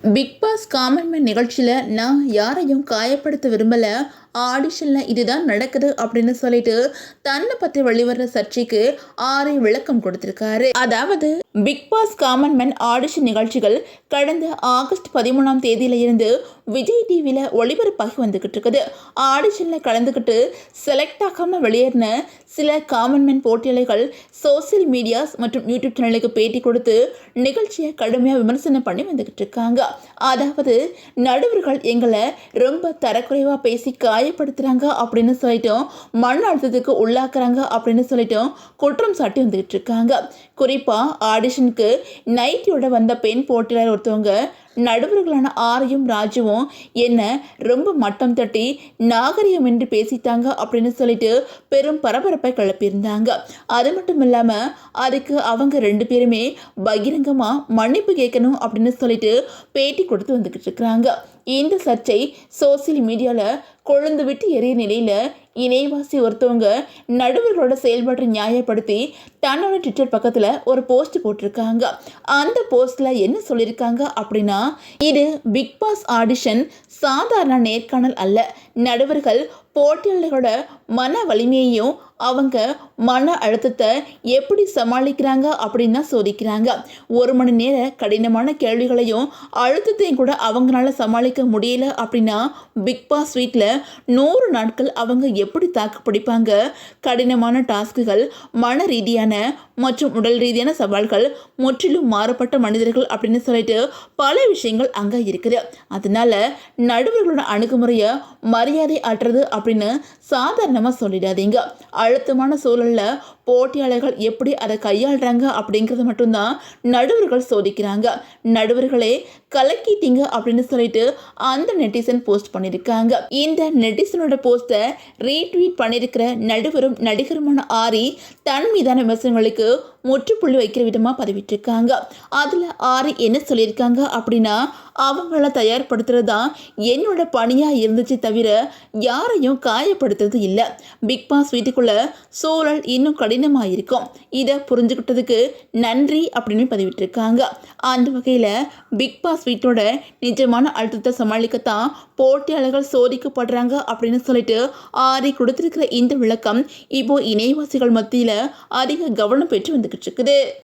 Big Boss common man நிகழ்ச்சியில் நான் யாரையும் காயப்படுத்த விரும்பல, ஆடிஷனில் இதுதான் நடக்குது அப்படின்னு சொல்லிட்டு தன்னை பற்றி வெளிவர சர்ச்சைக்கு ஆரை விளக்கம் கொடுத்திருக்காரு. அதாவது Bigg Boss common man audition நிகழ்ச்சிகள் கடந்த ஆகஸ்ட் 13ஆம் தேதியில இருந்து விஜய் டிவியில் ஒளிபரப்பாகி வந்துகிட்டு இருக்குது. ஆடிஷனில் கலந்துக்கிட்டு செலக்ட் ஆகாமல் வெளியேறின சில காமன் மேன் போட்டியாளர்கள் சோசியல் மீடியாஸ் மற்றும் யூடியூப் சேனலுக்கு பேட்டி கொடுத்து நிகழ்ச்சியை கடுமையாக விமர்சனம் பண்ணி வந்துகிட்டு இருக்காங்க. அதாவது நடுவர்கள் எங்களை ரொம்ப தரக்குறைவாக பேசி காயப்படுத்துறாங்க அப்படின்னு சொல்லிட்டோம், மன அழுத்தத்துக்கு உள்ளாக்குறாங்க அப்படின்னு சொல்லிட்டோம் குற்றம் சாட்டி வந்துகிட்டு இருக்காங்க. குறிப்பாக ஆடிஷனுக்கு நைட்டியோட வந்த பெண் போட்டியாளர் ஒருத்தவங்க நடுவர்களான ஆரையும் ராஜுவும் என்ன ரொம்ப மட்டம் தட்டி நாகரிகமின்றி பேசிட்டாங்க அப்படின்னு சொல்லிட்டு பெரும் பரபரப்பை கிளப்பியிருந்தாங்க. அது மட்டும் இல்லாமல் அதுக்கு அவங்க 2 பேருமே பகிரங்கமாக மன்னிப்பு கேட்கணும் அப்படின்னு சொல்லிட்டு பேட்டி கொடுத்து வந்துக்கிட்டு இருக்கிறாங்க. இந்த சர்ச்சை சோசியல் மீடியாவில் கொழுந்து விட்டு எறிய நிலையில் இணைவாசி ஒருத்தவங்க நடுவர்களோட செயல்பாட்டை நியாயப்படுத்தி தன்னோட ட்விட்டர் பக்கத்தில் ஒரு போஸ்ட் போட்டிருக்காங்க. அந்த போஸ்டில் என்ன சொல்லியிருக்காங்க அப்படின்னா, இது பிக் பாஸ் ஆடிஷன் சாதாரண நேர்காணல் அல்ல. நடுவர்கள் போட்டியாளர்களோட மன வலிமையையும் அவங்க மன அழுத்தத்தை எப்படி சமாளிக்கிறாங்க அப்படின்னு தான் சோதிக்கிறாங்க. 1 மணி நேர கடினமான கேள்விகளையும் அழுத்தத்தையும் கூட அவங்களால சமாளிக்க முடியல அப்படின்னா பிக் பாஸ் வீட்டில் 100 நாட்கள் அவங்க எப்படி தாக்கு பிடிப்பாங்க? கடினமான டாஸ்க்குகள், மன ரீதியான மற்றும் உடல் ரீதியான சவால்கள், முற்றிலும் மாறுபட்ட மனிதர்கள் அப்படின்னு சொல்லிட்டு பல விஷயங்கள் அங்கே இருக்குது. அதனால நடுவர்களோட அணுகுமுறையை மரியாதை அற்றது அப்படின்னு சாதாரணமாக சொல்லிடாதீங்க. அழுத்தமான சூழலில் போட்டியாளர்கள் எப்படி அதை கையாளுறாங்க அப்படிங்கிறது மட்டும்தான் நடுவர்கள் சோதிக்கிறாங்க. நடுவர்களே கலக்கிட்டீங்க அப்படின்னு சொல்லிட்டு அந்த நெட்டிசன் போஸ்ட் பண்ணியிருக்காங்க. இந்த நெட்டிசனோட போஸ்ட்டை ரீட்வீட் பண்ணியிருக்கிற நடுவரும் நடிகருமான ஆரி தன் மீதான விமர்சனங்களுக்கு முற்றுப்புள்ளி வைக்கிற விதமாக பதிவிட்டிருக்காங்க. அதில் ஆரி என்ன சொல்லியிருக்காங்க அப்படின்னா, அவங்கள தயார்படுத்துறது தான் என்னோட பணியாக இருந்துச்சு தவிர யாரையும் காயப்படுத்துறது இல்லை. பிக் பாஸ் வீட்டுக்குள்ள சூழல் இன்னும் கடினமாக இருக்கும், இதை புரிஞ்சுக்கிட்டதுக்கு நன்றி அப்படின்னு பதிவிட்டிருக்காங்க. அந்த வகையில் பிக் பாஸ் வீட்டோட நிஜமான அழுத்தத்தை சமாளிக்கத்தான் போட்டியாளர்கள் சோதிக்கப்படுறாங்க அப்படின்னு சொல்லிட்டு ஆரி கொடுத்திருக்கிற இந்த விளக்கம் இப்போ இணையவாசிகள் மத்தியில் அதிக கவனம் பெற்று வந்துக்கிட்டு இருக்குது.